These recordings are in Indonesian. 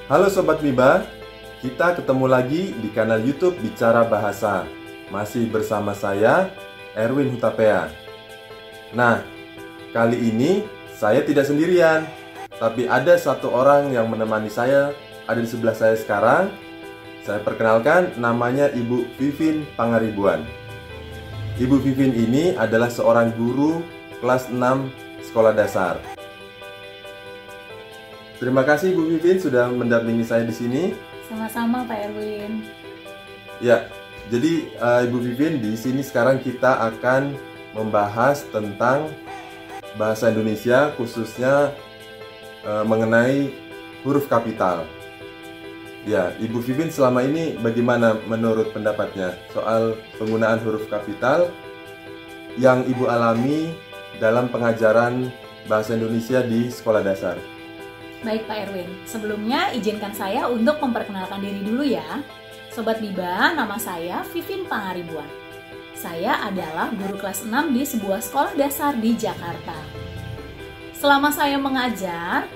Halo Sobat Miba, kita ketemu lagi di kanal YouTube Bicara Bahasa. Masih bersama saya, Erwin Hutapea. Nah, kali ini saya tidak sendirian, tapi ada satu orang yang menemani saya, ada di sebelah saya sekarang. Saya perkenalkan, namanya Ibu Vivin Pangaribuan. Ibu Vivin ini adalah seorang guru kelas 6 sekolah dasar. Terima kasih Bu Vivin sudah mendampingi saya di sini. Sama-sama Pak Erwin. Ya, jadi Ibu Vivin, di sini sekarang kita akan membahas tentang bahasa Indonesia, khususnya mengenai huruf kapital. Ya, Ibu Vivin selama ini bagaimana menurut pendapatnya soal penggunaan huruf kapital yang Ibu alami dalam pengajaran bahasa Indonesia di sekolah dasar? Baik Pak Erwin, sebelumnya izinkan saya untuk memperkenalkan diri dulu ya. Sobat Biba, nama saya Vivin Pangaribuan. Saya adalah guru kelas 6 di sebuah sekolah dasar di Jakarta. Selama saya mengajar,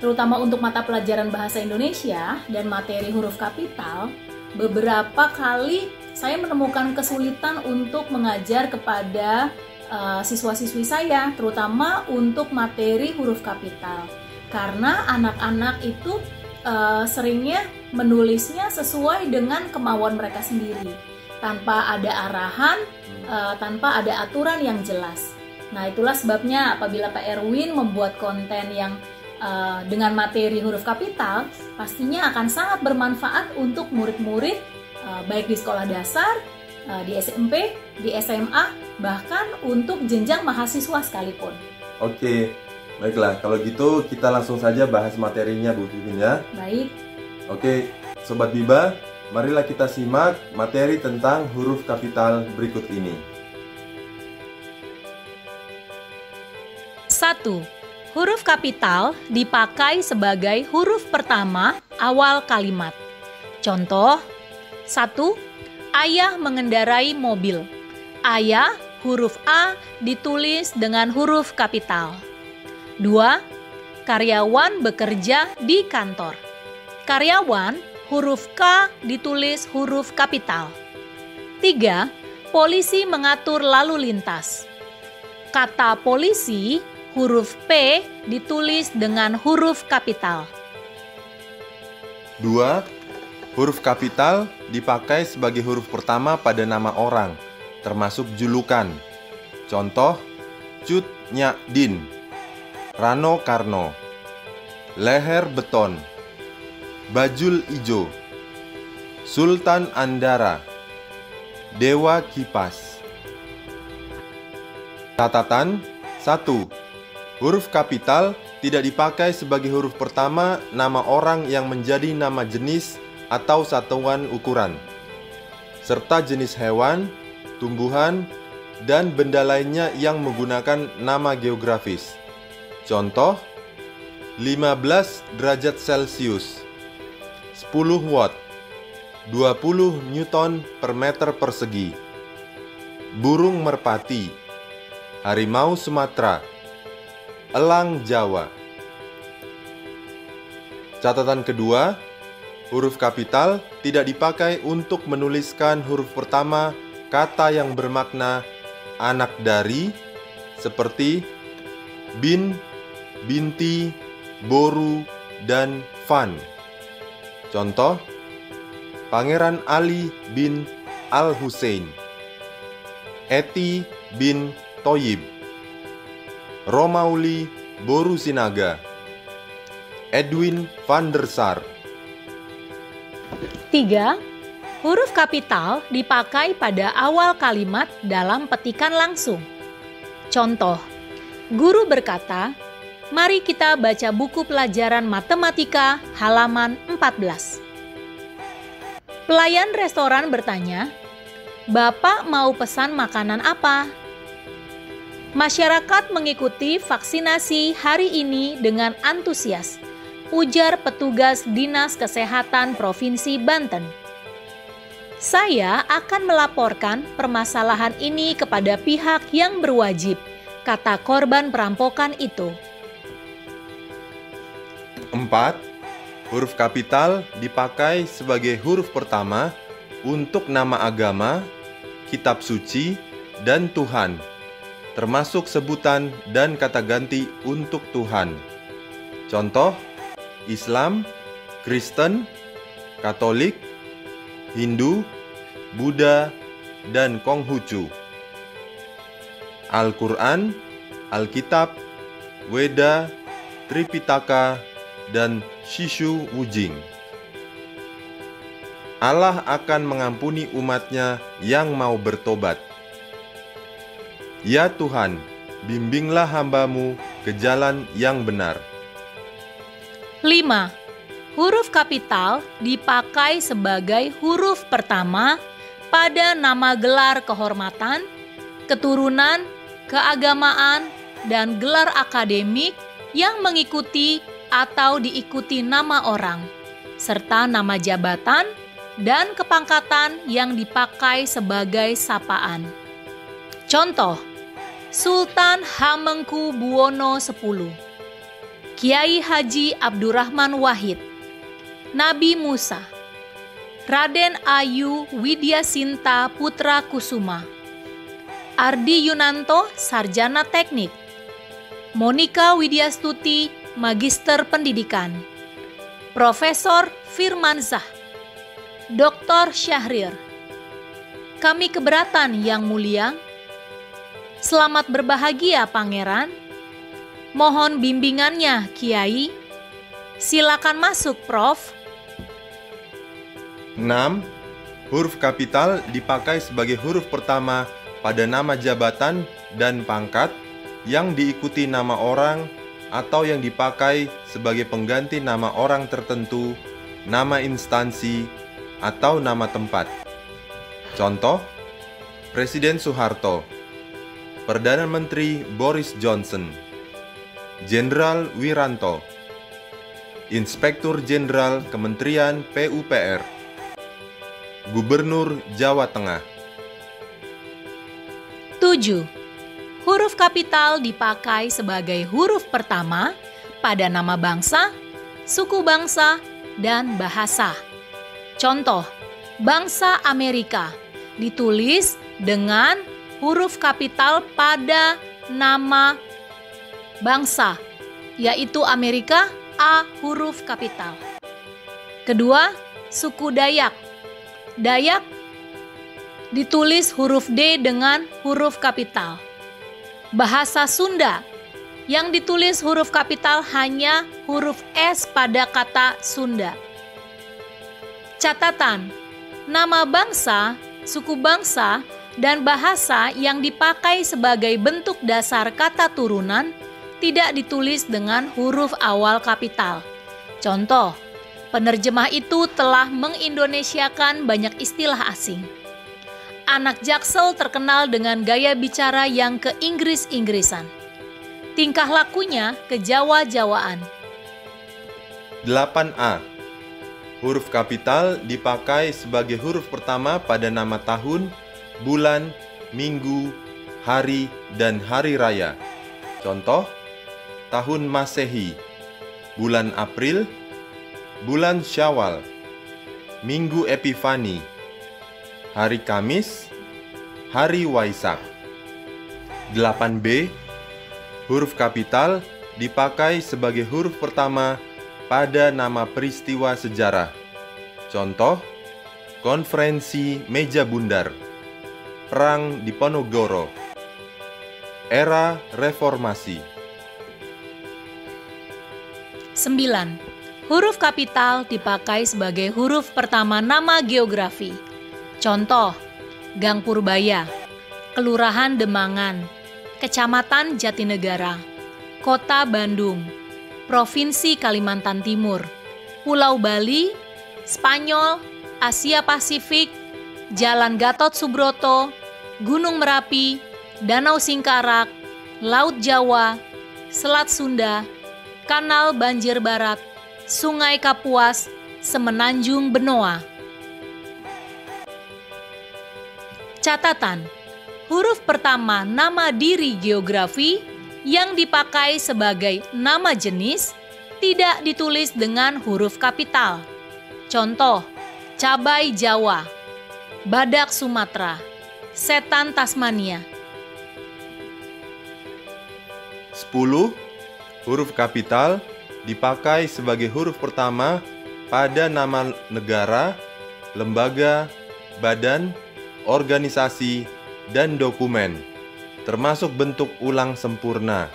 terutama untuk mata pelajaran bahasa Indonesia dan materi huruf kapital, beberapa kali saya menemukan kesulitan untuk mengajar kepada siswa-siswi saya, terutama untuk materi huruf kapital. Karena anak-anak itu seringnya menulisnya sesuai dengan kemauan mereka sendiri, tanpa ada arahan, tanpa ada aturan yang jelas. Nah, itulah sebabnya apabila Pak Erwin membuat konten yang dengan materi huruf kapital, pastinya akan sangat bermanfaat untuk murid-murid baik di sekolah dasar, di SMP, di SMA, bahkan untuk jenjang mahasiswa sekalipun. Oke. Baiklah, kalau gitu kita langsung saja bahas materinya Bu Vivin ya. Baik. Oke, Sobat Biba, marilah kita simak materi tentang huruf kapital berikut ini. 1. Huruf kapital dipakai sebagai huruf pertama awal kalimat. Contoh, 1. Ayah mengendarai mobil. Ayah, huruf A ditulis dengan huruf kapital. 2. Karyawan bekerja di kantor. Karyawan, huruf K ditulis huruf kapital. 3. Polisi mengatur lalu lintas. Kata polisi, huruf P ditulis dengan huruf kapital. 2. Huruf kapital dipakai sebagai huruf pertama pada nama orang, termasuk julukan. Contoh, Cut Nyak Din, Rano Karno, Leher Beton, Bajul Ijo, Sultan Andara, Dewa Kipas. Catatan 1. Huruf kapital tidak dipakai sebagai huruf pertama nama orang yang menjadi nama jenis atau satuan ukuran, serta jenis hewan, tumbuhan, dan benda lainnya yang menggunakan nama geografis. Contoh, 15 derajat Celcius, 10 watt, 20 newton per meter persegi, burung merpati, harimau Sumatera, elang Jawa. Catatan kedua, huruf kapital tidak dipakai untuk menuliskan huruf pertama kata yang bermakna anak dari, seperti bin, binti, boru, dan fan. Contoh, Pangeran Ali bin Al-Husain, Eti bin Toyib, Romauli Boru Sinaga, Edwin van der Sar. 3. Huruf kapital dipakai pada awal kalimat dalam petikan langsung. Contoh, guru berkata, "Mari kita baca buku pelajaran matematika halaman 14. Pelayan restoran bertanya, "Bapak mau pesan makanan apa?" Masyarakat mengikuti vaksinasi hari ini dengan antusias, ujar petugas Dinas Kesehatan Provinsi Banten. Saya akan melaporkan permasalahan ini kepada pihak yang berwajib, kata korban perampokan itu. 4. Huruf kapital dipakai sebagai huruf pertama untuk nama agama, kitab suci, dan Tuhan, termasuk sebutan dan kata ganti untuk Tuhan. Contoh, Islam, Kristen, Katolik, Hindu, Buddha, dan Konghucu. Al-Quran, Alkitab, Weda, Tripitaka, dan Shishu Wujing. Allah akan mengampuni umatnya yang mau bertobat. Ya Tuhan, bimbinglah hamba-Mu ke jalan yang benar. 5. Huruf kapital dipakai sebagai huruf pertama pada nama gelar kehormatan, keturunan, keagamaan, dan gelar akademik yang mengikuti atau diikuti nama orang, serta nama jabatan dan kepangkatan yang dipakai sebagai sapaan. Contoh, Sultan Hamengkubuwono X, Kiai Haji Abdurrahman Wahid, Nabi Musa, Raden Ayu Widyasinta Putra Kusuma, Ardi Yunanto Sarjana Teknik, Monika Widyastuti Magister Pendidikan, Profesor Firmansyah, Dr. Syahrir. Kami keberatan Yang Mulia. Selamat berbahagia Pangeran. Mohon bimbingannya Kiai. Silakan masuk Prof. 6. Huruf kapital dipakai sebagai huruf pertama pada nama jabatan dan pangkat yang diikuti nama orang atau yang dipakai sebagai pengganti nama orang tertentu, nama instansi, atau nama tempat. Contoh, Presiden Soeharto, Perdana Menteri Boris Johnson, Jenderal Wiranto, Inspektur Jenderal Kementerian PUPR, Gubernur Jawa Tengah. 7. Huruf kapital dipakai sebagai huruf pertama pada nama bangsa, suku bangsa, dan bahasa. Contoh, bangsa Amerika ditulis dengan huruf kapital pada nama bangsa, yaitu Amerika, A huruf kapital. Kedua, suku Dayak. Dayak ditulis huruf D dengan huruf kapital. Bahasa Sunda yang ditulis huruf kapital hanya huruf S pada kata Sunda. Catatan, nama bangsa, suku bangsa, dan bahasa yang dipakai sebagai bentuk dasar kata turunan tidak ditulis dengan huruf awal kapital. Contoh, penerjemah itu telah mengindonesiakan banyak istilah asing. Anak Jaksel terkenal dengan gaya bicara yang ke-Inggris-Inggrisan. Tingkah lakunya ke-Jawa-Jawaan. 8A. Huruf kapital dipakai sebagai huruf pertama pada nama tahun, bulan, minggu, hari, dan hari raya. Contoh, tahun Masehi, bulan April, bulan Syawal, minggu Epifani, hari Kamis, hari Waisak. 8B. Huruf kapital dipakai sebagai huruf pertama pada nama peristiwa sejarah. Contoh, Konferensi Meja Bundar, Perang Diponegoro, Era Reformasi. 9. Huruf kapital dipakai sebagai huruf pertama nama geografi. Contoh, Gang Purbaya, Kelurahan Demangan, Kecamatan Jatinegara, Kota Bandung, Provinsi Kalimantan Timur, Pulau Bali, Spanyol, Asia Pasifik, Jalan Gatot Subroto, Gunung Merapi, Danau Singkarak, Laut Jawa, Selat Sunda, Kanal Banjir Barat, Sungai Kapuas, Semenanjung Benoa. Catatan, huruf pertama nama diri geografi yang dipakai sebagai nama jenis tidak ditulis dengan huruf kapital. Contoh, cabai Jawa, badak Sumatera, setan Tasmania. 10. Huruf kapital dipakai sebagai huruf pertama pada nama negara, lembaga, badan, organisasi, dan dokumen, termasuk bentuk ulang sempurna,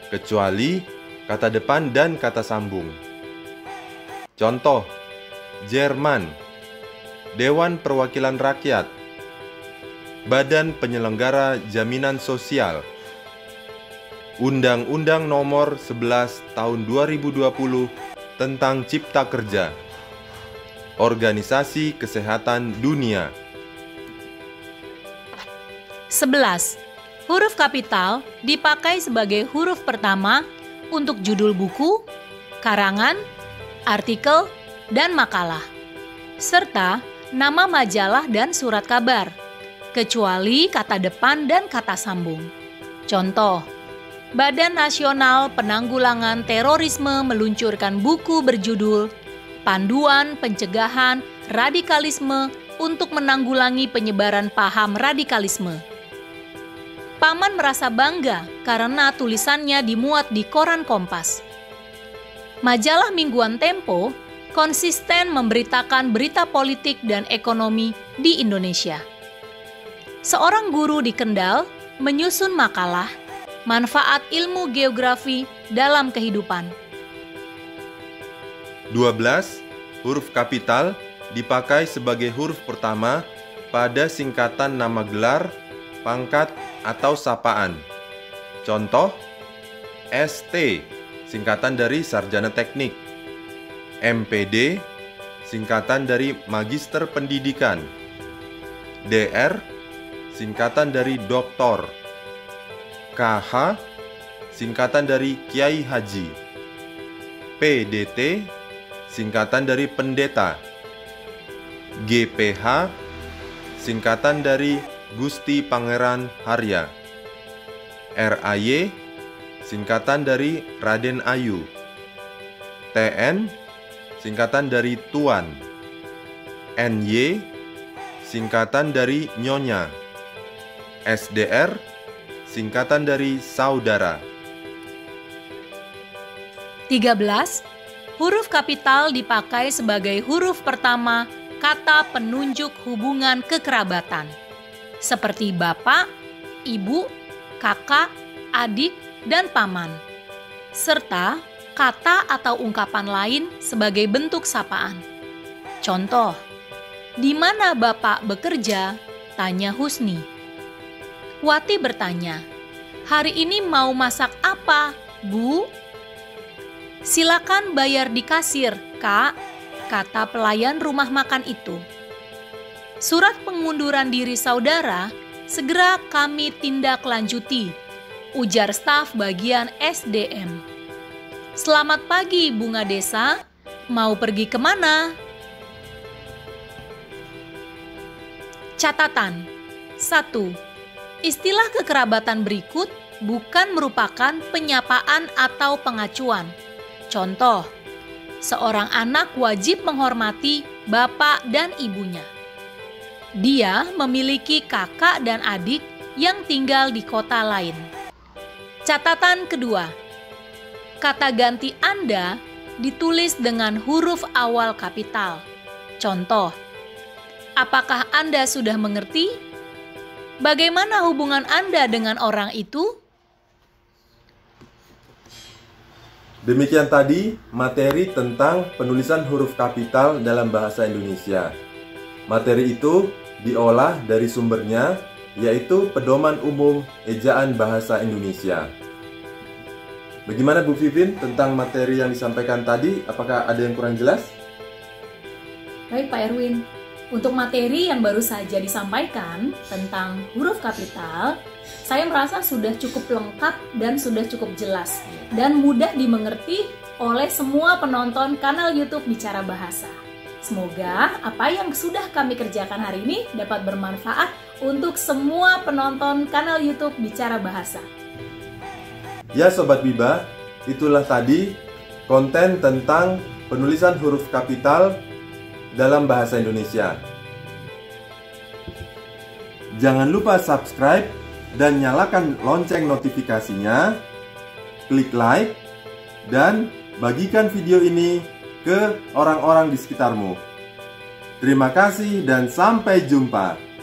kecuali kata depan dan kata sambung. Contoh, Jerman, Dewan Perwakilan Rakyat, Badan Penyelenggara Jaminan Sosial, Undang-Undang Nomor 11 Tahun 2020 tentang Cipta Kerja, Organisasi Kesehatan Dunia. 11. Huruf kapital dipakai sebagai huruf pertama untuk judul buku, karangan, artikel, dan makalah, serta nama majalah dan surat kabar, kecuali kata depan dan kata sambung. Contoh, Badan Nasional Penanggulangan Terorisme meluncurkan buku berjudul Panduan Pencegahan Radikalisme untuk menanggulangi penyebaran paham radikalisme. Paman merasa bangga karena tulisannya dimuat di koran Kompas. Majalah mingguan Tempo konsisten memberitakan berita politik dan ekonomi di Indonesia. Seorang guru di Kendal menyusun makalah manfaat ilmu geografi dalam kehidupan. 12. Huruf kapital dipakai sebagai huruf pertama pada singkatan nama gelar, pangkat, atau sapaan. Contoh, ST, singkatan dari Sarjana Teknik. MPD, singkatan dari Magister Pendidikan. DR, singkatan dari Doktor. KH, singkatan dari Kiai Haji. PDT, singkatan dari Pendeta. GPH, singkatan dari Gusti Pangeran Harya. RAY, singkatan dari Raden Ayu. TN, singkatan dari Tuan. NY, singkatan dari Nyonya. SDR, singkatan dari saudara. 13. Huruf kapital dipakai sebagai huruf pertama kata penunjuk hubungan kekerabatan, seperti bapak, ibu, kakak, adik, dan paman, serta kata atau ungkapan lain sebagai bentuk sapaan. Contoh, di mana bapak bekerja? Tanya Husni. Wati bertanya, hari ini mau masak apa, Bu? Silakan bayar di kasir, Kak, kata pelayan rumah makan itu. Surat pengunduran diri saudara segera kami tindak lanjuti, ujar staf bagian SDM. Selamat pagi, Bunga Desa. Mau pergi kemana? Catatan 1. Istilah kekerabatan berikut bukan merupakan penyapaan atau pengacuan. Contoh, seorang anak wajib menghormati bapak dan ibunya. Dia memiliki kakak dan adik yang tinggal di kota lain. Catatan kedua, kata ganti Anda ditulis dengan huruf awal kapital. Contoh, apakah Anda sudah mengerti? Bagaimana hubungan Anda dengan orang itu? Demikian tadi materi tentang penulisan huruf kapital dalam bahasa Indonesia. Materi itu diolah dari sumbernya, yaitu Pedoman Umum Ejaan Bahasa Indonesia. Bagaimana Bu Vivin tentang materi yang disampaikan tadi? Apakah ada yang kurang jelas? Baik Pak Erwin, untuk materi yang baru saja disampaikan tentang huruf kapital, saya merasa sudah cukup lengkap dan sudah cukup jelas dan mudah dimengerti oleh semua penonton kanal YouTube Bicara Bahasa. Semoga apa yang sudah kami kerjakan hari ini dapat bermanfaat untuk semua penonton kanal YouTube Bicara Bahasa. Ya Sobat Biba, itulah tadi konten tentang penulisan huruf kapital dalam bahasa Indonesia. Jangan lupa subscribe dan nyalakan lonceng notifikasinya, klik like, dan bagikan video ini ke orang-orang di sekitarmu. Terima kasih dan sampai jumpa.